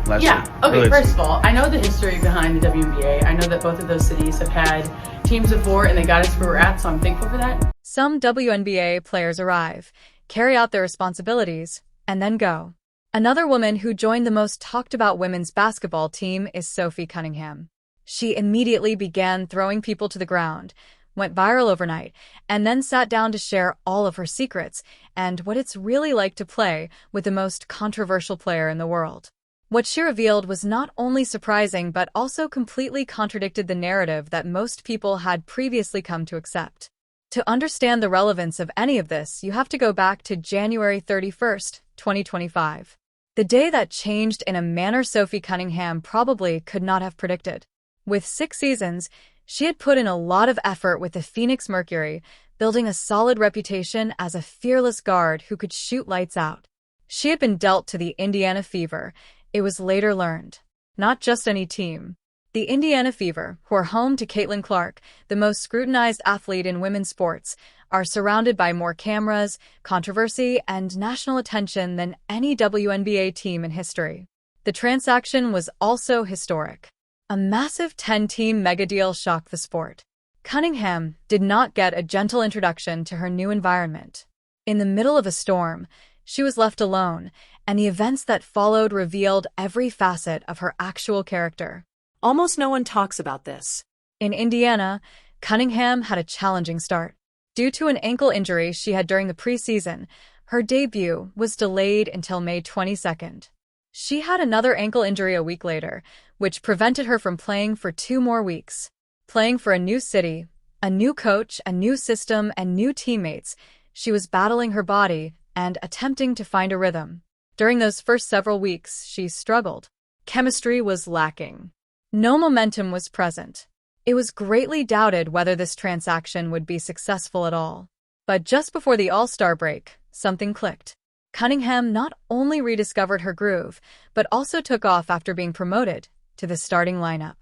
last Yeah. year. Okay, Really. first of all, I know the history behind the WNBA. I know that both of those cities have had teams before and they got us where we're at, so I'm thankful for that. Some WNBA players arrive, carry out their responsibilities, and then go. Another woman who joined the most talked about women's basketball team is Sophie Cunningham. She immediately began throwing people to the ground, went viral overnight, and then sat down to share all of her secrets and what it's really like to play with the most controversial player in the world. What she revealed was not only surprising but also completely contradicted the narrative that most people had previously come to accept. To understand the relevance of any of this, you have to go back to January 31st, 2025. The day that changed in a manner Sophie Cunningham probably could not have predicted. With 6 seasons, she had put in a lot of effort with the Phoenix Mercury, building a solid reputation as a fearless guard who could shoot lights out. She had been dealt to the Indiana Fever, it was later learned. Not just any team. The Indiana Fever, who are home to Caitlin Clark, the most scrutinized athlete in women's sports, are surrounded by more cameras, controversy, and national attention than any WNBA team in history. The transaction was also historic. A massive 10-team megadeal shocked the sport. Cunningham did not get a gentle introduction to her new environment. In the middle of a storm, she was left alone, and the events that followed revealed every facet of her actual character. Almost no one talks about this. In Indiana, Cunningham had a challenging start. Due to an ankle injury she had during the preseason, her debut was delayed until May 22nd. She had another ankle injury a week later, which prevented her from playing for 2 more weeks. Playing for a new city, a new coach, a new system, and new teammates, she was battling her body and attempting to find a rhythm. During those first several weeks, she struggled. Chemistry was lacking. No momentum was present. It was greatly doubted whether this transaction would be successful at all. But just before the All-Star break, something clicked. Cunningham not only rediscovered her groove, but also took off after being promoted to the starting lineup.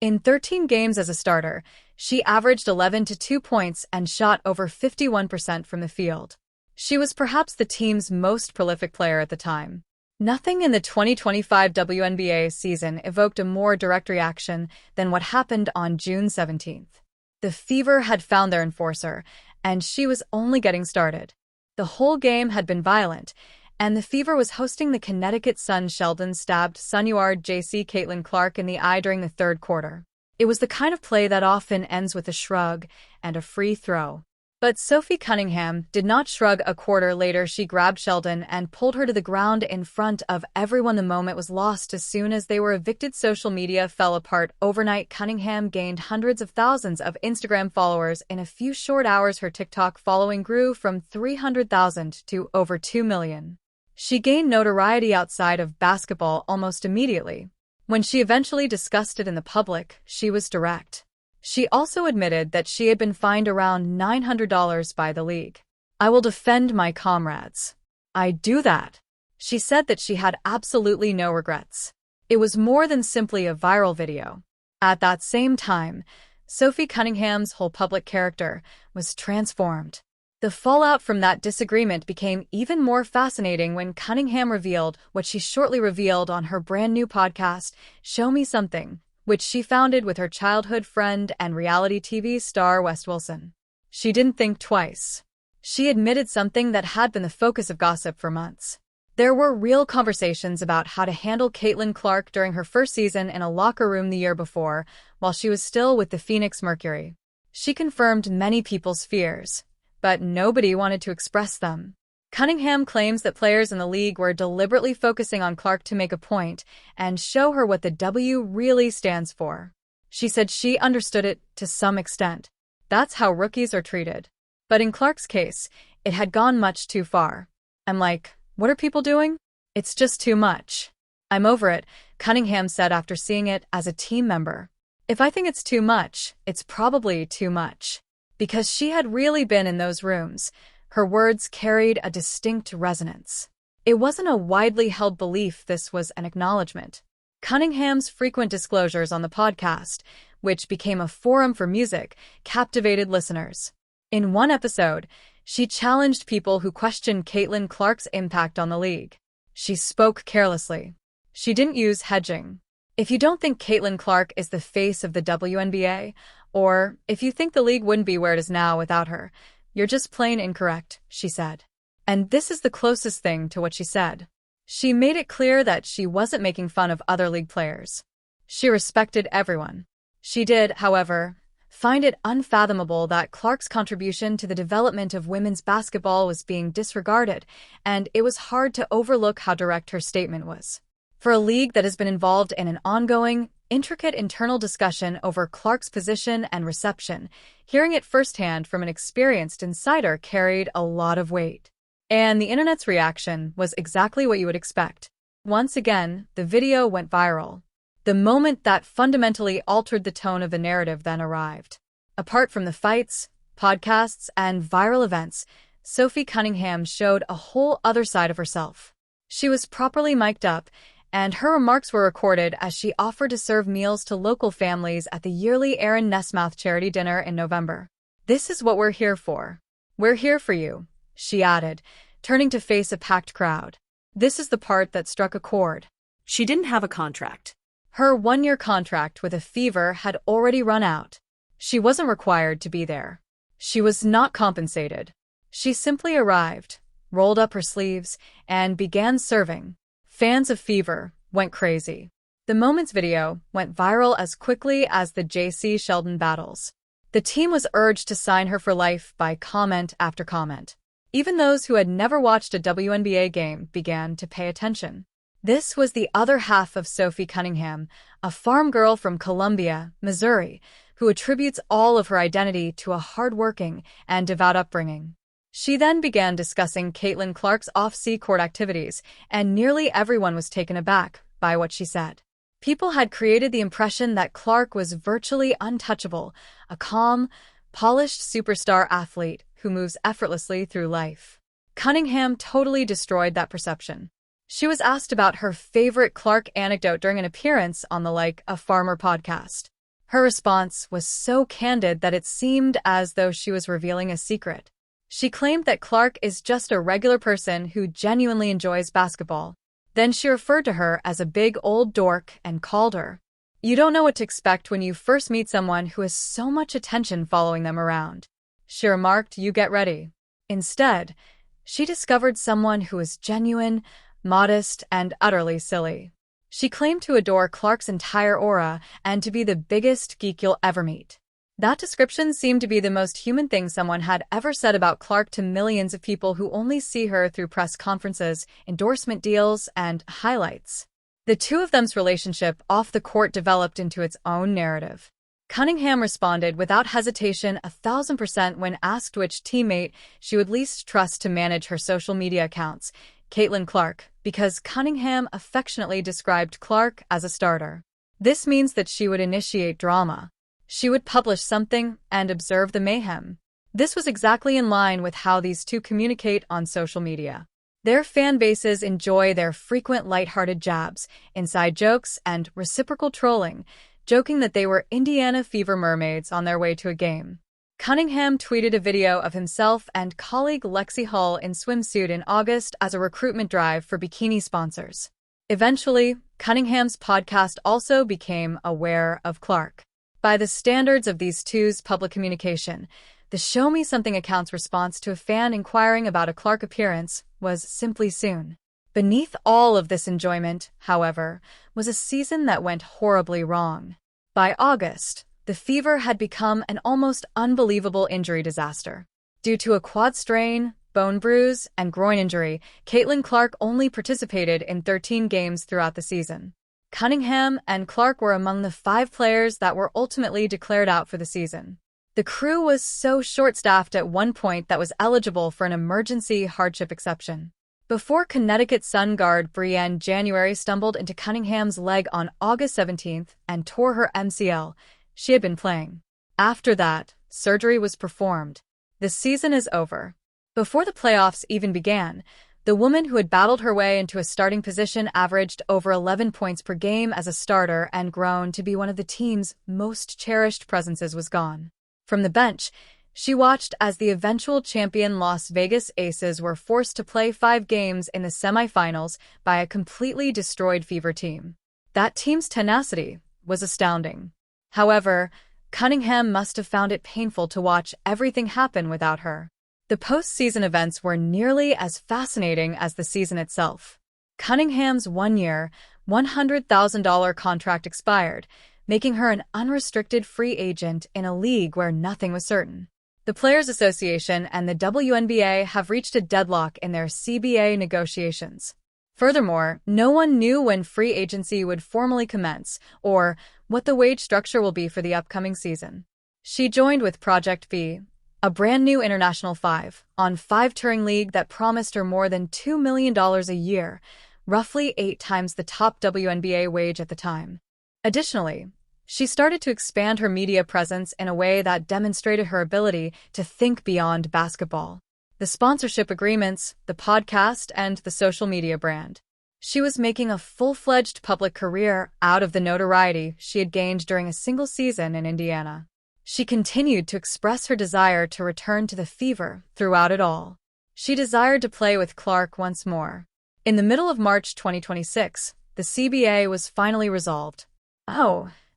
In 13 games as a starter, she averaged 11 to 2 points and shot over 51% from the field. She was perhaps the team's most prolific player at the time. Nothing in the 2025 WNBA season evoked a more direct reaction than what happened on June 17th. The Fever had found their enforcer, and she was only getting started. The whole game had been violent, and the Fever was hosting the Connecticut Sun. Sheldon stabbed Sunuard JC Caitlin Clark in the eye during the 3rd quarter. It was the kind of play that often ends with a shrug and a free throw. But Sophie Cunningham did not shrug. A quarter later, she grabbed Sheldon and pulled her to the ground in front of everyone. The moment was lost as soon as they were evicted. Social media fell apart overnight. Cunningham gained hundreds of thousands of Instagram followers in a few short hours. Her TikTok following grew from 300,000 to over 2 million. She gained notoriety outside of basketball almost immediately. When she eventually discussed it in the public, she was direct. She also admitted that she had been fined around $900 by the league. "I will defend my comrades. I do that." She said that she had absolutely no regrets. It was more than simply a viral video. At that same time, Sophie Cunningham's whole public character was transformed. The fallout from that disagreement became even more fascinating when Cunningham revealed what she shortly revealed on her brand new podcast, Show Me Something, which she founded with her childhood friend and reality TV star Wes Wilson. She didn't think twice. She admitted something that had been the focus of gossip for months. There were real conversations about how to handle Caitlin Clark during her first season in a locker room the year before, while she was still with the Phoenix Mercury. She confirmed many people's fears, but nobody wanted to express them. Cunningham claims that players in the league were deliberately focusing on Clark to make a point and show her what the W really stands for. She said she understood it to some extent. That's how rookies are treated. But in Clark's case, it had gone much too far. "I'm like, what are people doing? It's just too much. I'm over it," Cunningham said after seeing it as a team member. "If I think it's too much, it's probably too much." Because she had really been in those rooms, her words carried a distinct resonance. It wasn't a widely held belief, this was an acknowledgement. Cunningham's frequent disclosures on the podcast, which became a forum for music, captivated listeners. In one episode, she challenged people who questioned Caitlin Clark's impact on the league. She spoke carelessly. She didn't use hedging. If you don't think Caitlin Clark is the face of the WNBA, or if you think the league wouldn't be where it is now without her, you're just plain incorrect, she said. And this is the closest thing to what she said. She made it clear that she wasn't making fun of other league players. She respected everyone. She did, however, find it unfathomable that Clark's contribution to the development of women's basketball was being disregarded, and it was hard to overlook how direct her statement was. For a league that has been involved in an ongoing, intricate internal discussion over Clark's position and reception, hearing it firsthand from an experienced insider carried a lot of weight. And the internet's reaction was exactly what you would expect. Once again, the video went viral. The moment that fundamentally altered the tone of the narrative then arrived. Apart from the fights, podcasts, and viral events, Sophie Cunningham showed a whole other side of herself. She was properly mic'd up, and her remarks were recorded as she offered to serve meals to local families at the yearly Aaron Nesmouth charity dinner in November. "This is what we're here for. We're here for you," she added, turning to face a packed crowd. This is the part that struck a chord. She didn't have a contract. Her one-year contract with a Fever had already run out. She wasn't required to be there. She was not compensated. She simply arrived, rolled up her sleeves, and began serving. Fans of Fever went crazy. The moment's video went viral as quickly as the J.C. Sheldon battles. The team was urged to sign her for life by comment after comment. Even those who had never watched a WNBA game began to pay attention. This was the other half of Sophie Cunningham, a farm girl from Columbia, Missouri, who attributes all of her identity to a hardworking and devout upbringing. She then began discussing Caitlin Clark's off-court activities, and nearly everyone was taken aback by what she said. People had created the impression that Clark was virtually untouchable, a calm, polished superstar athlete who moves effortlessly through life. Cunningham totally destroyed that perception. She was asked about her favorite Clark anecdote during an appearance on the Like a Farmer podcast. Her response was so candid that it seemed as though she was revealing a secret. She claimed that Clark is just a regular person who genuinely enjoys basketball. Then she referred to her as a big old dork and called her. "You don't know what to expect when you first meet someone who has so much attention following them around." She remarked, "You get ready." Instead, she discovered someone who was genuine, modest, and utterly silly. She claimed to adore Clark's entire aura and to be the biggest geek you'll ever meet. That description seemed to be the most human thing someone had ever said about Clark to millions of people who only see her through press conferences, endorsement deals, and highlights. The two of them's relationship off the court developed into its own narrative. Cunningham responded without hesitation 1,000% when asked which teammate she would least trust to manage her social media accounts, Caitlin Clark, because Cunningham affectionately described Clark as a starter. This means that she would initiate drama. She would publish something and observe the mayhem. This was exactly in line with how these two communicate on social media. Their fan bases enjoy their frequent lighthearted jabs, inside jokes, and reciprocal trolling, joking that they were Indiana Fever mermaids on their way to a game. Cunningham tweeted a video of himself and colleague Lexi Hull in swimsuit in August as a recruitment drive for bikini sponsors. Eventually, Cunningham's podcast also became aware of Clark. By the standards of these two's public communication, the Show Me Something account's response to a fan inquiring about a Clark appearance was simply soon. Beneath all of this enjoyment, however, was a season that went horribly wrong. By August, the Fever had become an almost unbelievable injury disaster. Due to a quad strain, bone bruise, and groin injury, Caitlin Clark only participated in 13 games throughout the season. Cunningham and Clark were among the 5 players that were ultimately declared out for the season. The crew was so short-staffed at one point that was eligible for an emergency hardship exception. Before Connecticut Sun guard Brienne January stumbled into Cunningham's leg on August 17th and tore her MCL, she had been playing. After that, surgery was performed. The season is over. Before the playoffs even began, the woman who had battled her way into a starting position averaged over 11 points per game as a starter and grown to be one of the team's most cherished presences was gone. From the bench, She watched as the eventual champion Las Vegas Aces were forced to play 5 games in the semifinals by a completely destroyed Fever team. That team's tenacity was astounding. However, Cunningham must have found it painful to watch everything happen without her. The postseason events were nearly as fascinating as the season itself. Cunningham's one-year, $100,000 contract expired, making her an unrestricted free agent in a league where nothing was certain. The Players Association and the WNBA have reached a deadlock in their CBA negotiations. Furthermore, no one knew when free agency would formally commence or what the wage structure will be for the upcoming season. She joined with Project V, a brand new International 5-on-5 touring league that promised her more than $2 million a year, roughly 8 times the top WNBA wage at the time. Additionally, she started to expand her media presence in a way that demonstrated her ability to think beyond basketball. The sponsorship agreements, the podcast, and the social media brand. She was making a full-fledged public career out of the notoriety she had gained during a single season in Indiana. She continued to express her desire to return to the Fever throughout it all. She desired to play with Clark once more. In the middle of March 2026, the CBA was finally resolved.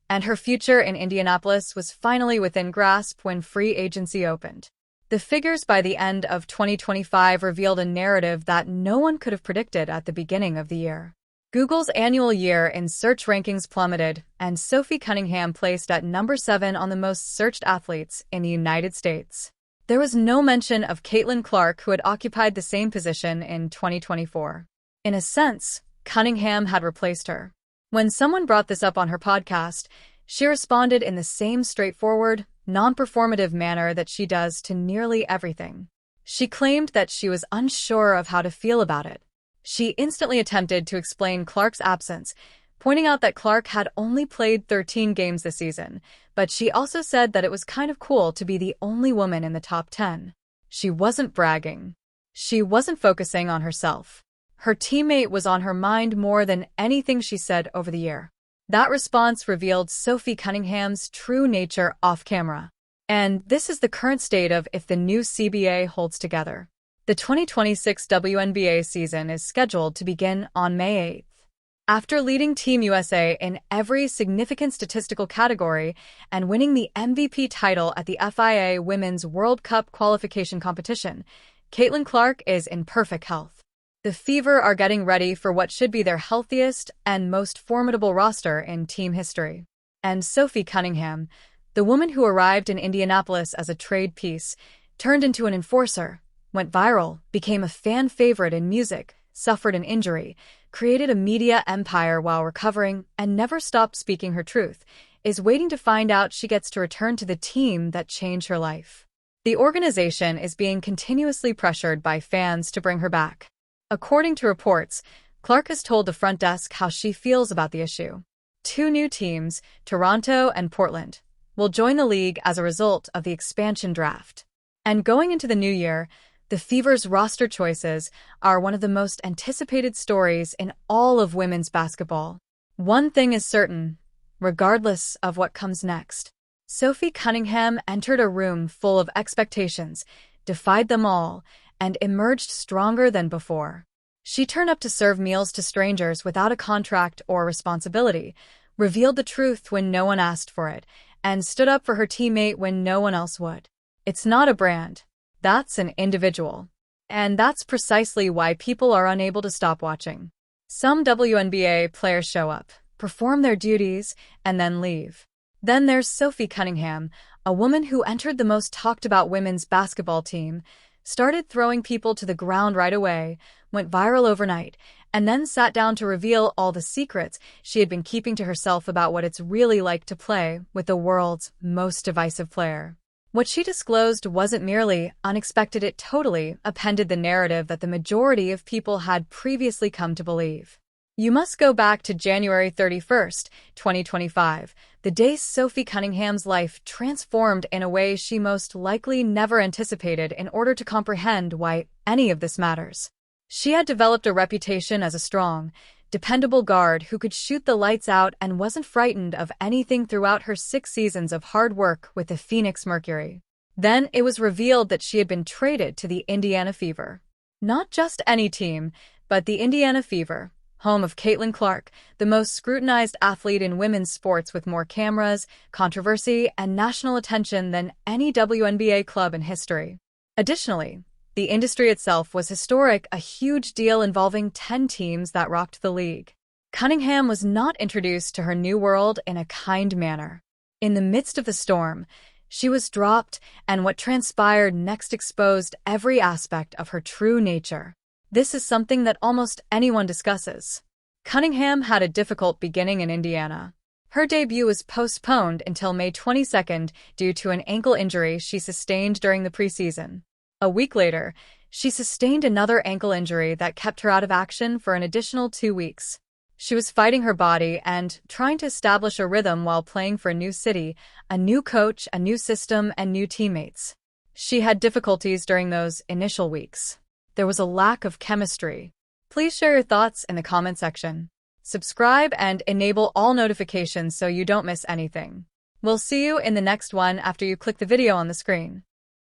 And her future in Indianapolis was finally within grasp when free agency opened. The figures by the end of 2025 revealed a narrative that no one could have predicted at the beginning of the year. Google's annual year in search rankings plummeted, and Sophie Cunningham placed at number 7 on the most searched athletes in the United States. There was no mention of Caitlin Clark, who had occupied the same position in 2024. In a sense, Cunningham had replaced her. When someone brought this up on her podcast, she responded in the same straightforward, non-performative manner that she does to nearly everything. She claimed that she was unsure of how to feel about it. She instantly attempted to explain Clark's absence, pointing out that Clark had only played 13 games this season, but she also said that it was kind of cool to be the only woman in the top 10. She wasn't bragging. She wasn't focusing on herself. Her teammate was on her mind more than anything she said over the year. That response revealed Sophie Cunningham's true nature off-camera. And this is the current state of if the new CBA holds together. The 2026 WNBA season is scheduled to begin on May 8th. After leading Team USA in every significant statistical category and winning the MVP title at the FIA Women's World Cup qualification competition, Caitlin Clark is in perfect health. The Fever are getting ready for what should be their healthiest and most formidable roster in team history. And Sophie Cunningham, the woman who arrived in Indianapolis as a trade piece, turned into an enforcer, went viral, became a fan favorite in music, suffered an injury, created a media empire while recovering, and never stopped speaking her truth, is waiting to find out she gets to return to the team that changed her life. The organization is being continuously pressured by fans to bring her back. According to reports, Clark has told the front desk how she feels about the issue. 2 new teams, Toronto and Portland, will join the league as a result of the expansion draft. And going into the new year, the Fever's roster choices are one of the most anticipated stories in all of women's basketball. One thing is certain, regardless of what comes next. Sophie Cunningham entered a room full of expectations, defied them all, and emerged stronger than before. She turned up to serve meals to strangers without a contract or responsibility, revealed the truth when no one asked for it, and stood up for her teammate when no one else would. It's not a brand. That's an individual. And that's precisely why people are unable to stop watching. Some WNBA players show up, perform their duties, and then leave. Then there's Sophie Cunningham, a woman who entered the most talked-about women's basketball team, started throwing people to the ground right away, went viral overnight, and then sat down to reveal all the secrets she had been keeping to herself about what it's really like to play with the world's most divisive player. What she disclosed wasn't merely unexpected, it totally upended the narrative that the majority of people had previously come to believe. You must go back to January 31st, 2025, the day Sophie Cunningham's life transformed in a way she most likely never anticipated in order to comprehend why any of this matters. She had developed a reputation as a strong, dependable guard who could shoot the lights out and wasn't frightened of anything throughout her 6 seasons of hard work with the Phoenix Mercury. Then it was revealed that she had been traded to the Indiana Fever. Not just any team, but the Indiana Fever, home of Caitlin Clark, the most scrutinized athlete in women's sports with more cameras, controversy, and national attention than any WNBA club in history. Additionally, the industry itself was historic, a huge deal involving 10 teams that rocked the league. Cunningham was not introduced to her new world in a kind manner. In the midst of the storm, she was dropped, and what transpired next exposed every aspect of her true nature. This is something that almost anyone discusses. Cunningham had a difficult beginning in Indiana. Her debut was postponed until May 22nd due to an ankle injury she sustained during the preseason. A week later, she sustained another ankle injury that kept her out of action for an additional 2 weeks. She was fighting her body and trying to establish a rhythm while playing for a new city, a new coach, a new system, and new teammates. She had difficulties during those initial weeks. There was a lack of chemistry. Please share your thoughts in the comment section. Subscribe and enable all notifications so you don't miss anything. We'll see you in the next one after you click the video on the screen.